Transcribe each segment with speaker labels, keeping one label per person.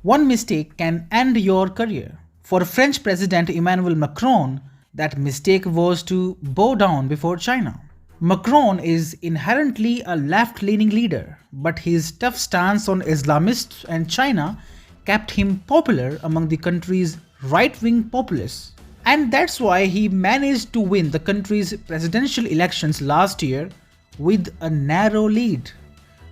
Speaker 1: One mistake can end your career. For French President Emmanuel Macron, that mistake was to bow down before China. Macron is inherently a left leaning leader, but his tough stance on Islamists and China kept him popular among the country's right wing populists. And that's why he managed to win the country's presidential elections last year with a narrow lead.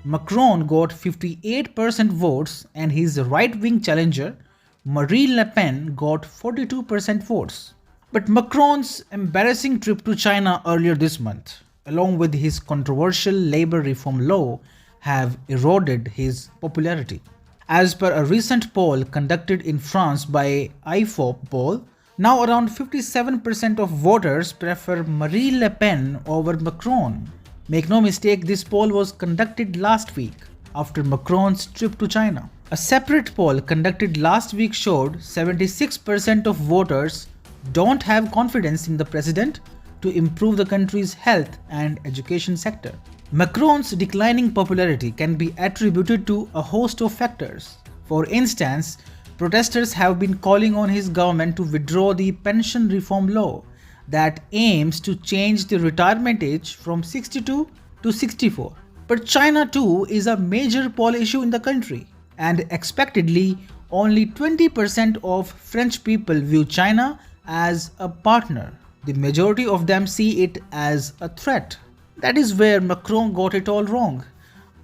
Speaker 1: Macron got 58% votes and his right-wing challenger Marine Le Pen got 42% votes. But Macron's embarrassing trip to China earlier this month, along with his controversial labor reform law, have eroded his popularity. As per a recent poll conducted in France by IFOP poll, now around 57% of voters prefer Marine Le Pen over Macron. Make no mistake, this poll was conducted last week after Macron's trip to China. A separate poll conducted last week showed 76% of voters don't have confidence in the president to improve the country's health and education sector. Macron's declining popularity can be attributed to a host of factors. For instance, protesters have been calling on his government to withdraw the pension reform law that aims to change the retirement age from 62 to 64. But China too is a major poll issue in the country, and expectedly only 20% of French people view China as a partner. The majority of them see it as a threat. That is where Macron got it all wrong.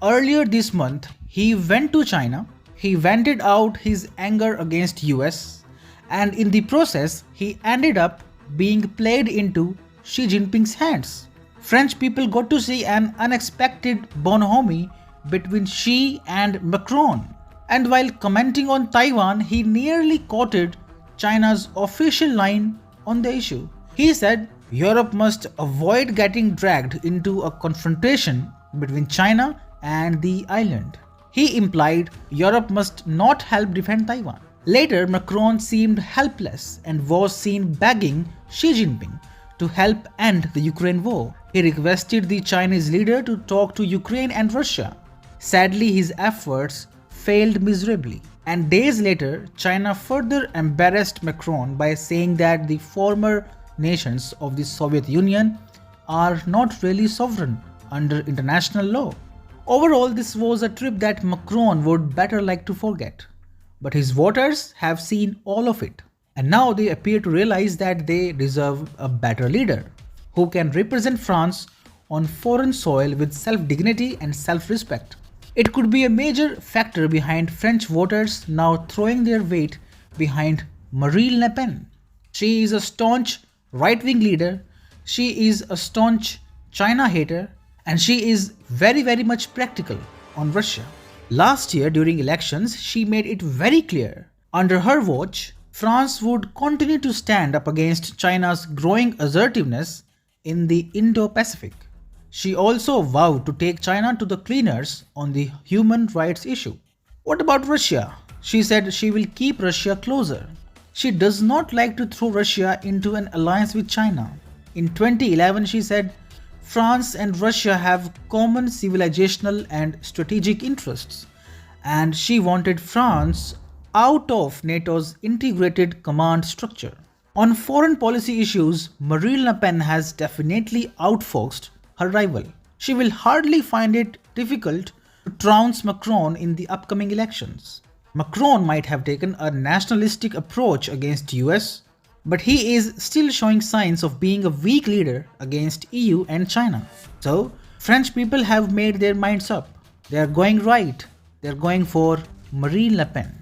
Speaker 1: Earlier this month, he went to China, he vented out his anger against US, and in the process, he ended up being played into Xi Jinping's hands. French people got to see an unexpected bonhomie between Xi and Macron. And while commenting on Taiwan, he nearly quoted China's official line on the issue. He said, Europe must avoid getting dragged into a confrontation between China and the island. He implied Europe must not help defend Taiwan. Later, Macron seemed helpless and was seen begging Xi Jinping to help end the Ukraine war. He requested the Chinese leader to talk to Ukraine and Russia. Sadly, his efforts failed miserably. And days later, China further embarrassed Macron by saying that the former nations of the Soviet Union are not really sovereign under international law. Overall, this was a trip that Macron would better like to forget. But his voters have seen all of it. And now they appear to realize that they deserve a better leader who can represent France on foreign soil with self-dignity and self-respect. It could be a major factor behind French voters now throwing their weight behind Marine Le Pen. She is a staunch right-wing leader, she is a staunch China hater, and she is very much practical on Russia. Last year during elections, she made it very clear, under her watch, France would continue to stand up against China's growing assertiveness in the Indo-Pacific. She also vowed to take China to the cleaners on the human rights issue. What about Russia? She said she will keep Russia closer. She does not like to throw Russia into an alliance with China. In 2011, she said, France and Russia have common civilizational and strategic interests, and she wanted France out of NATO's integrated command structure. On foreign policy issues, Marine Le Pen has definitely outfoxed her rival. She will hardly find it difficult to trounce Macron in the upcoming elections. Macron might have taken a nationalistic approach against US, but he is still showing signs of being a weak leader against EU and China. So, French people have made their minds up. They are going right. They are going for Marine Le Pen.